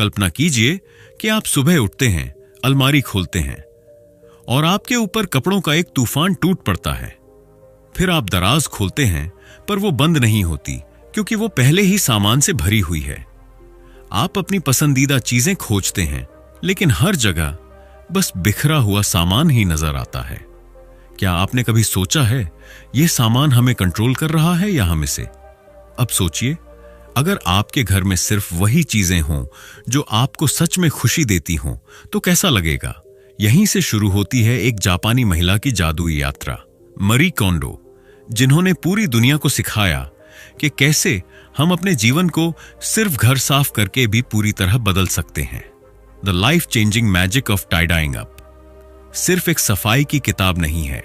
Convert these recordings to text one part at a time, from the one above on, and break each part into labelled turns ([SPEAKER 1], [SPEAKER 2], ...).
[SPEAKER 1] कल्पना कीजिए कि आप सुबह उठते हैं, अलमारी खोलते हैं और आपके ऊपर कपड़ों का एक तूफान टूट पड़ता है। फिर आप दराज खोलते हैं पर वो बंद नहीं होती क्योंकि वो पहले ही सामान से भरी हुई है। आप अपनी पसंदीदा चीजें खोजते हैं लेकिन हर जगह बस बिखरा हुआ सामान ही नजर आता है। क्या आपने कभी सोचा है यह सामान हमें कंट्रोल कर रहा है या हम इसे? अब सोचिए, अगर आपके घर में सिर्फ वही चीजें हों जो आपको सच में खुशी देती हों तो कैसा लगेगा? यहीं से शुरू होती है एक जापानी महिला की जादुई यात्रा, मरी कोंडो, जिन्होंने पूरी दुनिया को सिखाया कि कैसे हम अपने जीवन को सिर्फ घर साफ करके भी पूरी तरह बदल सकते हैं। The life changing magic of tidying up सिर्फ एक सफाई की किताब नहीं है,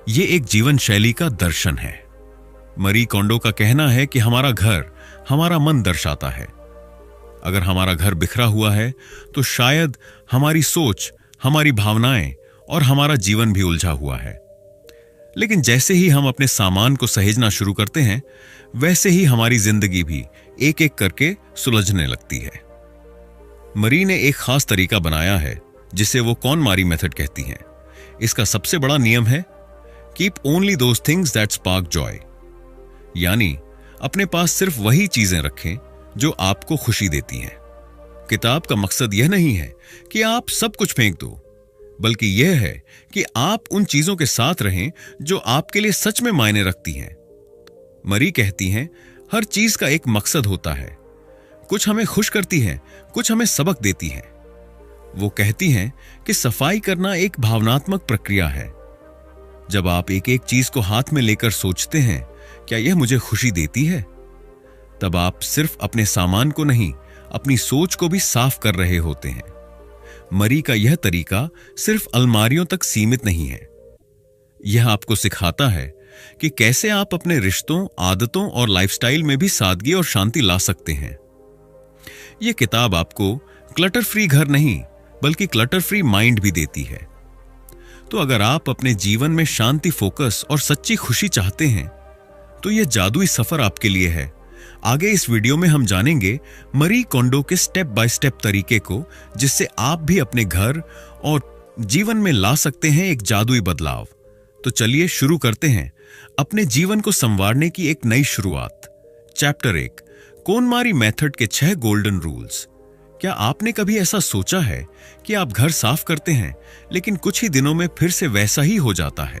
[SPEAKER 1] ये एक जीवन शैली का दर्शन है। मरी कोंडो का कहना है कि हमारा घर हमारा मन दर्शाता है। अगर हमारा घर बिखरा हुआ है तो शायद हमारी सोच, हमारी भावनाएं और हमारा जीवन भी उलझा हुआ है। लेकिन जैसे ही हम अपने सामान को सहेजना शुरू करते हैं, वैसे ही हमारी जिंदगी भी एक एक करके सुलझने लगती है। मरी ने एक खास तरीका बनाया है जिसे वो कॉनमारी मेथड कहती हैं। इसका सबसे बड़ा नियम है keep only those things that spark Joy, यानी अपने पास सिर्फ वही चीजें रखें जो आपको खुशी देती हैं। किताब का मकसद यह नहीं है कि आप सब कुछ फेंक दो, बल्कि यह है कि आप उन चीजों के साथ रहें जो आपके लिए सच में मायने रखती हैं। मरी कहती हैं, हर चीज का एक मकसद होता है। कुछ हमें खुश करती हैं, कुछ हमें सबक देती हैं। वो कहती हैं कि सफाई करना एक भावनात्मक प्रक्रिया है। जब आप एक एक चीज को हाथ में लेकर सोचते हैं, क्या यह मुझे खुशी देती है, तब आप सिर्फ अपने सामान को नहीं, अपनी सोच को भी साफ कर रहे होते हैं। मरी का यह तरीका सिर्फ अलमारियों तक सीमित नहीं है। यह आपको सिखाता है कि कैसे आप अपने रिश्तों, आदतों और लाइफस्टाइल में भी सादगी और शांति ला सकते हैं। यह किताब आपको क्लटर फ्री घर नहीं, बल्कि क्लटर फ्री माइंड भी देती है। तो अगर आप अपने जीवन में शांति, फोकस और सच्ची खुशी चाहते हैं तो यह जादुई सफर आपके लिए है। आगे इस वीडियो में हम जानेंगे मरी कोंडो के स्टेप बाय स्टेप तरीके को, जिससे आप भी अपने घर और जीवन में ला सकते हैं एक जादुई बदलाव। तो चलिए शुरू करते हैं अपने जीवन को संवारने की एक नई शुरुआत। चैप्टर 1, कोनमारी मेथड के 6 गोल्डन रूल्स। क्या आपने कभी ऐसा सोचा है कि आप घर साफ करते हैं लेकिन कुछ ही दिनों में फिर से वैसा ही हो जाता है?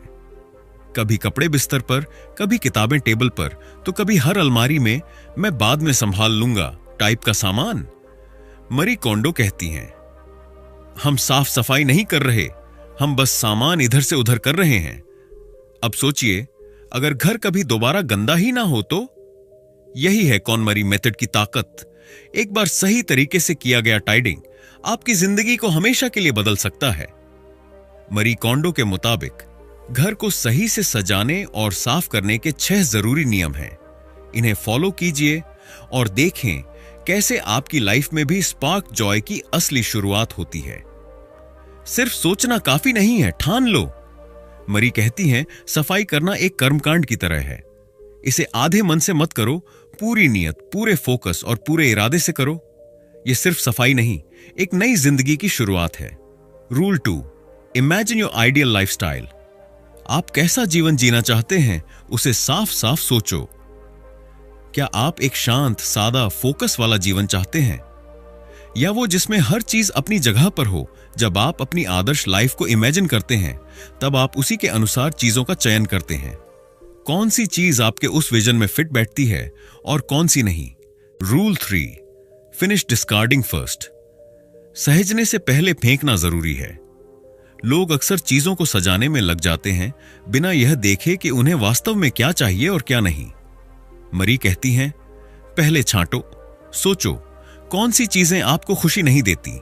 [SPEAKER 1] कभी कपड़े बिस्तर पर, कभी किताबें टेबल पर, तो कभी हर अलमारी में मैं बाद में संभाल लूंगा टाइप का सामान। मरी कोंडो कहती हैं, हम साफ सफाई नहीं कर रहे, हम बस सामान इधर से उधर कर रहे हैं। अब सोचिए, अगर घर कभी दोबारा गंदा ही ना हो तो? यही है कॉनमारी मेथड की ताकत। एक बार सही तरीके से किया गया टाइडिंग आपकी जिंदगी को हमेशा के लिए बदल सकता है। मरी कोंडो के मुताबिक घर को सही से सजाने और साफ करने के 6 जरूरी नियम हैं। इन्हें फॉलो कीजिए और देखें कैसे आपकी लाइफ में भी स्पार्क जॉय की असली शुरुआत होती है। सिर्फ सोचना काफी नहीं है, ठान लो। मरी कहती हैं, सफाई करना एक कर्मकांड की तरह है। इसे आधे मन से मत करो, पूरी नीयत, पूरे फोकस और पूरे इरादे से करो। यह सिर्फ सफाई नहीं, एक नई जिंदगी की शुरुआत है। Rule 2, imagine your ideal lifestyle. आप कैसा जीवन जीना चाहते हैं उसे साफ साफ सोचो। क्या आप एक शांत, सादा, फोकस वाला जीवन चाहते हैं, या वो जिसमें हर चीज अपनी जगह पर हो? जब आप अपनी आदर्श लाइफ को इमेजिन करते हैं तब आप उसी के अनुसार चीजों का चयन करते हैं। कौन सी चीज आपके उस विजन में फिट बैठती है और कौन सी नहीं। Rule 3, finish discarding first. सहेजने से पहले फेंकना जरूरी है। लोग अक्सर चीजों को सजाने में लग जाते हैं बिना यह देखे कि उन्हें वास्तव में क्या चाहिए और क्या नहीं। मरी कहती हैं, पहले छांटो, सोचो कौन सी चीजें आपको खुशी नहीं देती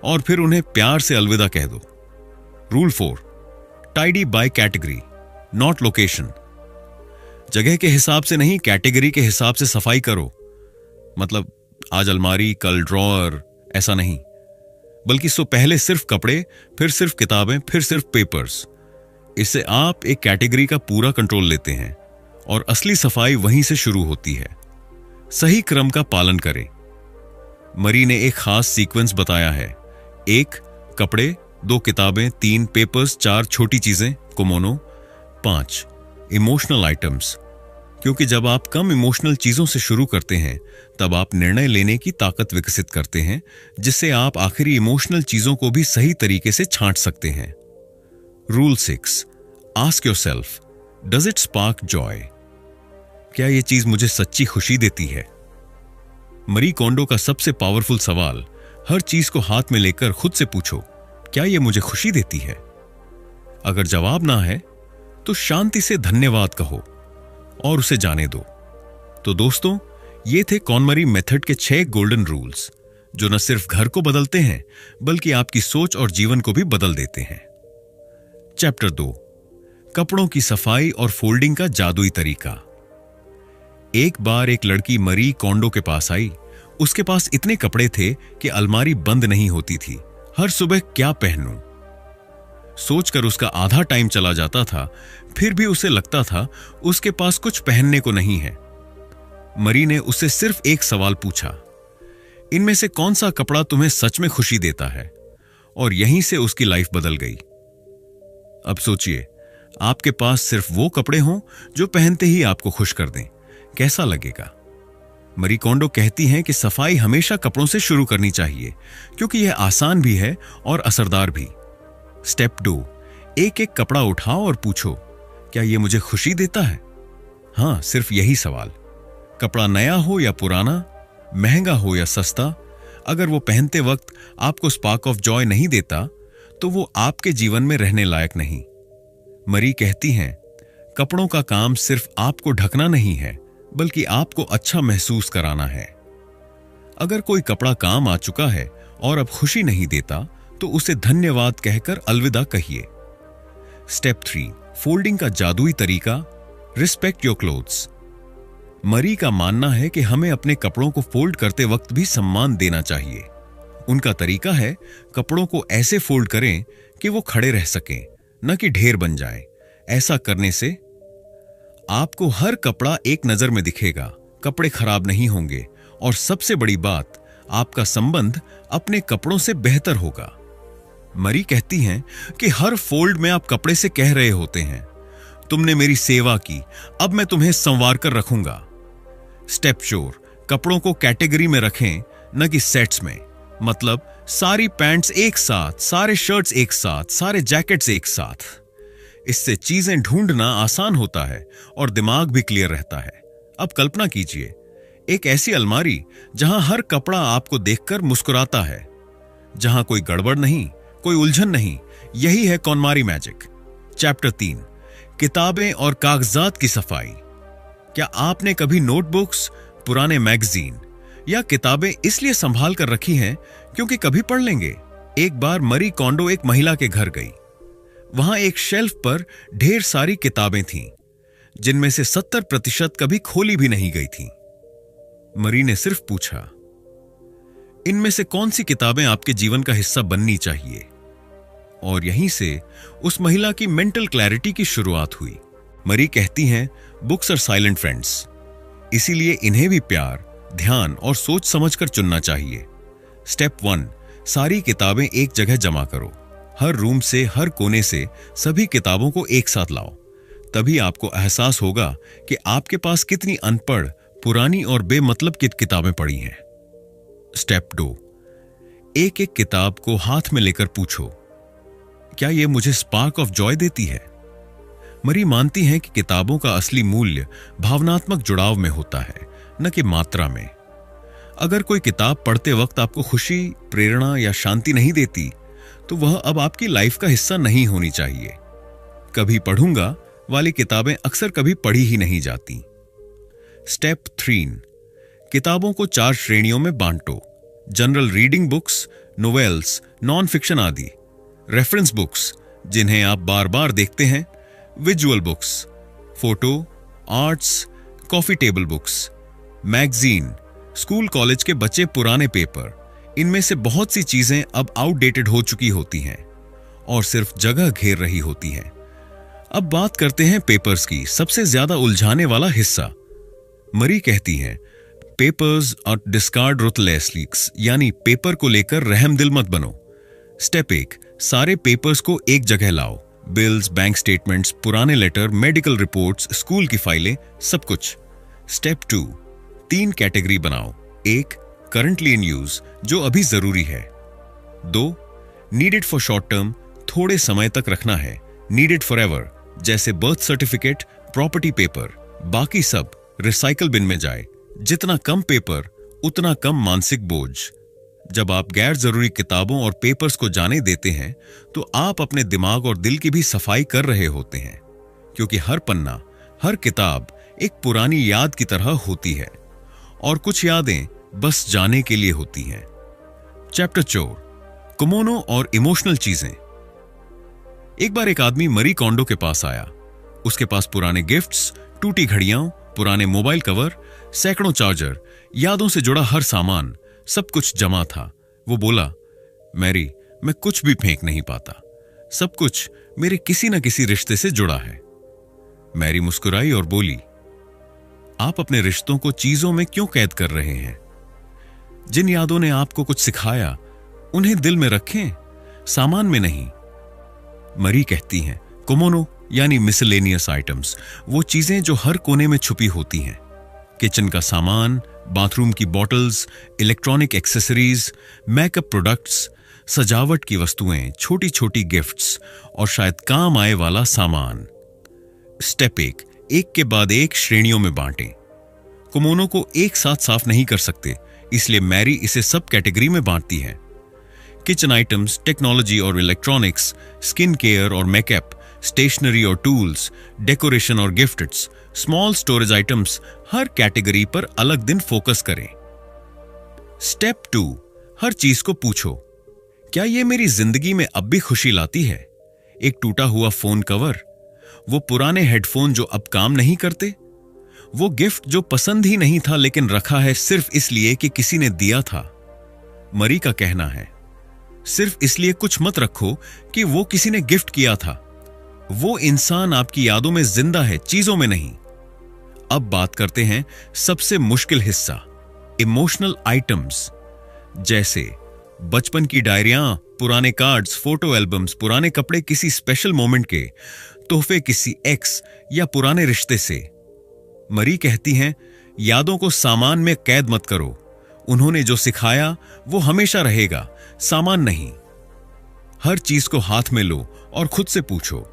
[SPEAKER 1] और फिर उन्हें प्यार से अलविदा कह दो। Rule 4, tidy by category not location. जगह के हिसाब से नहीं, कैटेगरी के हिसाब से सफाई करो। मतलब आज अलमारी, कल ड्रॉअर, ऐसा नहीं, बल्कि पहले सिर्फ कपड़े, फिर सिर्फ किताबें, फिर सिर्फ पेपर्स। इससे आप एक कैटेगरी का पूरा कंट्रोल लेते हैं और असली सफाई वहीं से शुरू होती है। सही क्रम का पालन करें। मरी ने एक खास सीक्वेंस बताया है। 1 कपड़े, 2 किताबें, 3 पेपर्स, 4 छोटी चीजें कोमोनो, 5 इमोशनल आइटम्स। क्योंकि जब आप कम इमोशनल चीजों से शुरू करते हैं तब आप निर्णय लेने की ताकत विकसित करते हैं, जिससे आप आखिरी इमोशनल चीजों को भी सही तरीके से छांट सकते हैं। Rule 6, ask yourself, does it spark Joy? क्या यह चीज मुझे सच्ची खुशी देती है? मरी कोंडो का सबसे पावरफुल सवाल, हर चीज को हाथ में लेकर खुद से पूछो, क्या यह मुझे खुशी देती है? अगर जवाब ना है तो शांति से धन्यवाद कहो और उसे जाने दो। तो दोस्तों, ये थे कॉनमरी मेथड के 6 गोल्डन रूल्स, जो न सिर्फ घर को बदलते हैं बल्कि आपकी सोच और जीवन को भी बदल देते हैं। चैप्टर 2, कपड़ों की सफाई और फोल्डिंग का जादुई तरीका। एक बार एक लड़की मरी कोंडो के पास आई। उसके पास इतने कपड़े थे कि अलमारी बंद नहीं होती थी। हर सुबह क्या पहनूं सोचकर उसका आधा टाइम चला जाता था, फिर भी उसे लगता था उसके पास कुछ पहनने को नहीं है। मरी ने उससे सिर्फ एक सवाल पूछा, इनमें से कौन सा कपड़ा तुम्हें सच में खुशी देता है? और यहीं से उसकी लाइफ बदल गई। अब सोचिए, आपके पास सिर्फ वो कपड़े हों जो पहनते ही आपको खुश कर दें, कैसा लगेगा? मरी कोंडो कहती हैं कि सफाई हमेशा कपड़ों से शुरू करनी चाहिए, क्योंकि यह आसान भी है और असरदार भी। स्टेप 2, एक एक कपड़ा उठाओ और पूछो, क्या यह मुझे खुशी देता है? हां, सिर्फ यही सवाल। कपड़ा नया हो या पुराना, महंगा हो या सस्ता, अगर वो पहनते वक्त आपको स्पार्क ऑफ जॉय नहीं देता तो वो आपके जीवन में रहने लायक नहीं। मरी कहती हैं, कपड़ों का काम सिर्फ आपको ढकना नहीं है, बल्कि आपको अच्छा महसूस कराना है। अगर कोई कपड़ा काम आ चुका है और अब खुशी नहीं देता तो उसे धन्यवाद कहकर अलविदा कहिए। स्टेप 3, फोल्डिंग का जादुई तरीका, रिस्पेक्ट योर क्लोथ्स। मरी का मानना है कि हमें अपने कपड़ों को फोल्ड करते वक्त भी सम्मान देना चाहिए। उनका तरीका है, कपड़ों को ऐसे फोल्ड करें कि वो खड़े रह सकें, न कि ढेर बन जाए। ऐसा करने से आपको हर कपड़ा एक नजर में दिखेगा, कपड़े खराब नहीं होंगे और सबसे बड़ी बात, आपका संबंध अपने कपड़ों से बेहतर होगा। मरी कहती हैं कि हर फोल्ड में आप कपड़े से कह रहे होते हैं, तुमने मेरी सेवा की, अब मैं तुम्हें संवार कर रखूंगा। स्टेप 4, कपड़ों को कैटेगरी में रखें, न कि सेट्स में। मतलब सारी पैंट्स एक साथ, सारे शर्ट्स एक साथ, सारे जैकेट्स एक साथ। इससे चीजें ढूंढना आसान होता है और दिमाग भी क्लियर रहता है। अब कल्पना कीजिए, एक ऐसी अलमारी जहां हर कपड़ा आपको देखकर मुस्कुराता है, जहां कोई गड़बड़ नहीं, कोई उलझन नहीं। यही है कॉनमारी मैजिक। चैप्टर 3, किताबें और कागजात की सफाई। क्या आपने कभी नोटबुक्स, पुराने मैगजीन या किताबें इसलिए संभाल कर रखी हैं क्योंकि कभी पढ़ लेंगे? एक बार मरी कोंडो एक महिला के घर गई। वहां एक शेल्फ पर ढेर सारी किताबें थीं, जिनमें से 70% कभी खोली भी नहीं गई थीं। मरी ने सिर्फ पूछा, इनमें से कौन सी किताबें आपके जीवन का हिस्सा बननी चाहिए? और यहीं से उस महिला की मेंटल क्लैरिटी की शुरुआत हुई। मरी कहती हैं, बुक्स आर साइलेंट फ्रेंड्स, इसीलिए इन्हें भी प्यार, ध्यान और सोच समझकर चुनना चाहिए। स्टेप 1, सारी किताबें एक जगह जमा करो। हर रूम से, हर कोने से सभी किताबों को एक साथ लाओ। तभी आपको एहसास होगा कि आपके पास कितनी अनपढ़, पुरानी और बेमतलब की किताबें पड़ी हैं। स्टेप 2, एक एक किताब को हाथ में लेकर पूछो, क्या यह मुझे स्पार्क ऑफ जॉय देती है? मरी मानती हैं कि किताबों का असली मूल्य भावनात्मक जुड़ाव में होता है, न कि मात्रा में। अगर कोई किताब पढ़ते वक्त आपको खुशी, प्रेरणा या शांति नहीं देती तो वह अब आपकी लाइफ का हिस्सा नहीं होनी चाहिए। कभी पढ़ूंगा वाली किताबें अक्सर कभी पढ़ी ही नहीं जाती। स्टेप 3, किताबों को 4 श्रेणियों में बांटो। General reading books, novels, non fiction आदि। रेफरेंस बुक्स, जिन्हें आप बार बार देखते हैं। Visual books, photo, arts, coffee table books. Magazine, school college के बचे पुराने पेपर। इनमें से बहुत सी चीजें अब आउटडेटेड हो चुकी होती हैं और सिर्फ जगह घेर रही होती हैं। अब बात करते हैं पेपर्स की, सबसे ज्यादा उलझाने वाला हिस्सा। मरी कहती हैं, पेपर्स और डिस्कार्ड रुथलेसली, यानी पेपर को लेकर रहमदिल मत बनो। स्टेप 1, सारे पेपर्स को एक जगह लाओ। बिल्स, बैंक स्टेटमेंट्स, पुराने लेटर, मेडिकल रिपोर्ट्स, स्कूल की फाइलें, सब कुछ। स्टेप 2, 3 कैटेगरी बनाओ। 1, करंटली इन यूज, जो अभी जरूरी है। 2, नीडेड फॉर शॉर्ट टर्म, थोड़े समय तक रखना है। नीडेड फॉर एवर, जैसे बर्थ सर्टिफिकेट, प्रॉपर्टी पेपर। बाकी सब रिसाइकल बिन में जाए। जितना कम पेपर उतना कम मानसिक बोझ। जब आप गैर जरूरी किताबों और पेपर्स को जाने देते हैं तो आप अपने दिमाग और दिल की भी सफाई कर रहे होते हैं, क्योंकि हर पन्ना, हर किताब एक पुरानी याद की तरह होती है और कुछ यादें बस जाने के लिए होती हैं। चैप्टर 4, किमोनो और इमोशनल चीजें। एक बार एक आदमी मरी कोंडो के पास आया। उसके पास पुराने गिफ्ट्स, टूटी घड़ियां, पुराने मोबाइल कवर, सैकड़ों चार्जर, यादों से जुड़ा हर सामान, सब कुछ जमा था। वो बोला, मैरी, मैं कुछ भी फेंक नहीं पाता। सब कुछ मेरे किसी न किसी रिश्ते से जुड़ा है। मैरी मुस्कुराई और बोली, आप अपने रिश्तों को चीजों में क्यों कैद कर रहे हैं? जिन यादों ने आपको कुछ सिखाया उन्हें दिल में रखें, सामान में नहीं। मरी कहती हैं, किमोनो यानी मिसलेनियस आइटम्स, वो चीजें जो हर कोने में छुपी होती हैं। किचन का सामान, बाथरूम की bottles, electronic accessories, makeup products, सजावट की वस्तुएं, छोटी छोटी गिफ्ट्स और शायद काम आए वाला सामान। स्टेप 1, एक के बाद एक श्रेणियों में बांटें। किमोनो को एक साथ साफ नहीं कर सकते, इसलिए मैरी इसे सब कैटेगरी में बांटती है। किचन आइटम्स, टेक्नोलॉजी और इलेक्ट्रॉनिक्स, स्किन केयर और मेकअप, स्टेशनरी और टूल्स, डेकोरेशन और गिफ्ट्स, स्मॉल स्टोरेज आइटम्स, हर कैटेगरी पर अलग दिन फोकस करें। स्टेप 2, हर चीज को पूछो, क्या यह मेरी जिंदगी में अब भी खुशी लाती है? एक टूटा हुआ फोन कवर, वो पुराने हेडफोन जो अब काम नहीं करते, वो गिफ्ट जो पसंद ही नहीं था लेकिन रखा है सिर्फ इसलिए कि किसी ने दिया था। मरी का कहना है, सिर्फ इसलिए कुछ मत रखो कि वो किसी ने गिफ्ट किया था। वो इंसान आपकी यादों में जिंदा है, चीजों में नहीं। अब बात करते हैं सबसे मुश्किल हिस्सा, इमोशनल आइटम्स, जैसे बचपन की डायरियां, पुराने कार्ड्स, फोटो एल्बम्स, पुराने कपड़े किसी स्पेशल मोमेंट के, तोहफे किसी एक्स या पुराने रिश्ते से। मरी कहती हैं, यादों को सामान में कैद मत करो। उन्होंने जो सिखाया वो हमेशा रहेगा, सामान नहीं। हर चीज को हाथ में लो और खुद से पूछो,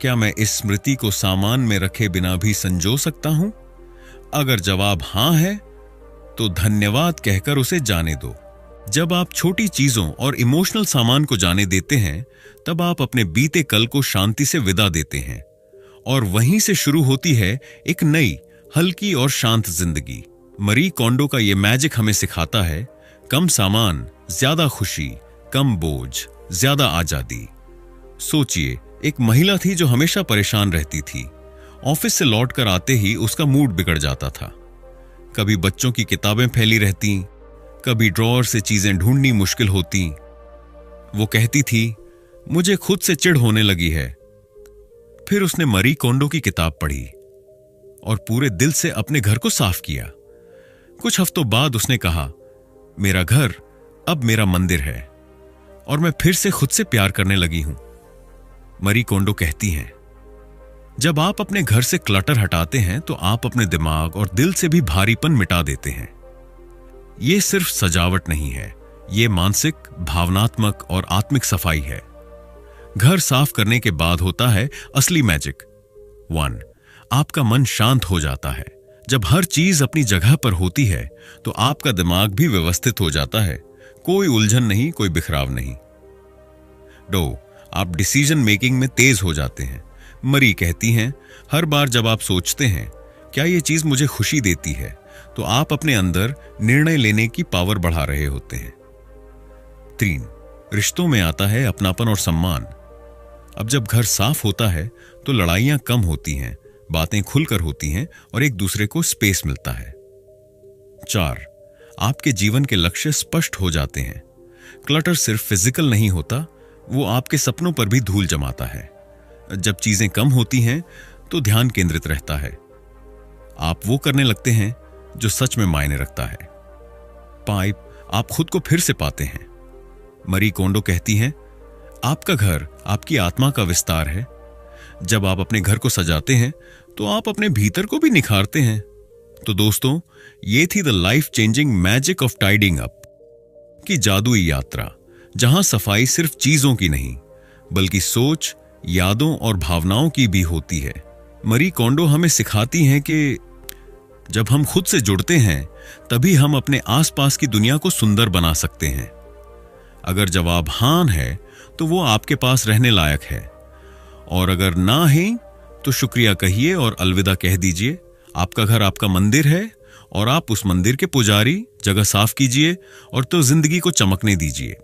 [SPEAKER 1] क्या मैं इस स्मृति को सामान में रखे बिना भी संजो सकता हूं? अगर जवाब हां है तो धन्यवाद कहकर उसे जाने दो। जब आप छोटी चीजों और इमोशनल सामान को जाने देते हैं, तब आप अपने बीते कल को शांति से विदा देते हैं और वहीं से शुरू होती है एक नई, हल्की और शांत जिंदगी। मरी कोंडो का यह मैजिक हमें सिखाता है, कम सामान, ज्यादा खुशी, कम बोझ, ज्यादा आजादी। सोचिए, एक महिला थी जो हमेशा परेशान रहती थी। ऑफिस से लौटकर आते ही उसका मूड बिगड़ जाता था। कभी बच्चों की किताबें फैली रहती, कभी ड्रॉअर से चीजें ढूंढनी मुश्किल होती। वो कहती थी, मुझे खुद से चिढ़ होने लगी है। फिर उसने मरी कोंडो की किताब पढ़ी और पूरे दिल से अपने घर को साफ किया। कुछ हफ्तों बाद उसने कहा, मेरा घर अब मेरा मंदिर है और मैं फिर से खुद से प्यार करने लगी हूं। मरी कोंडो कहती हैं, जब आप अपने घर से क्लटर हटाते हैं तो आप अपने दिमाग और दिल से भी भारीपन मिटा देते हैं। यह सिर्फ सजावट नहीं है, यह मानसिक, भावनात्मक और आत्मिक सफाई है। घर साफ करने के बाद होता है असली मैजिक। 1, आपका मन शांत हो जाता है। जब हर चीज अपनी जगह पर होती है तो आपका दिमाग भी व्यवस्थित हो जाता है। कोई उलझन नहीं, कोई बिखराव नहीं। 2, आप डिसीजन मेकिंग में तेज हो जाते हैं। मरी कहती हैं, हर बार जब आप सोचते हैं क्या यह चीज मुझे खुशी देती है, तो आप अपने अंदर निर्णय लेने की पावर बढ़ा रहे होते हैं। 3, रिश्तों में आता है अपनापन और सम्मान। अब जब घर साफ होता है तो लड़ाइयां कम होती हैं, बातें खुलकर होती हैं और एक दूसरे को स्पेस मिलता है। 4, आपके जीवन के लक्ष्य स्पष्ट हो जाते हैं। क्लटर सिर्फ फिजिकल नहीं होता, वो आपके सपनों पर भी धूल जमाता है। जब चीजें कम होती हैं तो ध्यान केंद्रित रहता है। आप वो करने लगते हैं जो सच में मायने रखता है। पाइप आप खुद को फिर से पाते हैं। मरी कोंडो कहती हैं, आपका घर आपकी आत्मा का विस्तार है। जब आप अपने घर को सजाते हैं तो आप अपने भीतर को भी निखारते हैं। तो दोस्तों, ये थी the life changing magic of tidying up की जादुई यात्रा, जहां सफाई सिर्फ चीजों की नहीं बल्कि सोच, यादों और भावनाओं की भी होती है। मरी कोंडो हमें सिखाती हैं कि जब हम खुद से जुड़ते हैं तभी हम अपने आसपास की दुनिया को सुंदर बना सकते हैं। अगर जवाब हां है तो वो आपके पास रहने लायक है, और अगर ना है तो शुक्रिया कहिए और अलविदा कह दीजिए। आपका घर आपका मंदिर है और आप उस मंदिर के पुजारी। जगह साफ कीजिए और तो जिंदगी को चमकने दीजिए।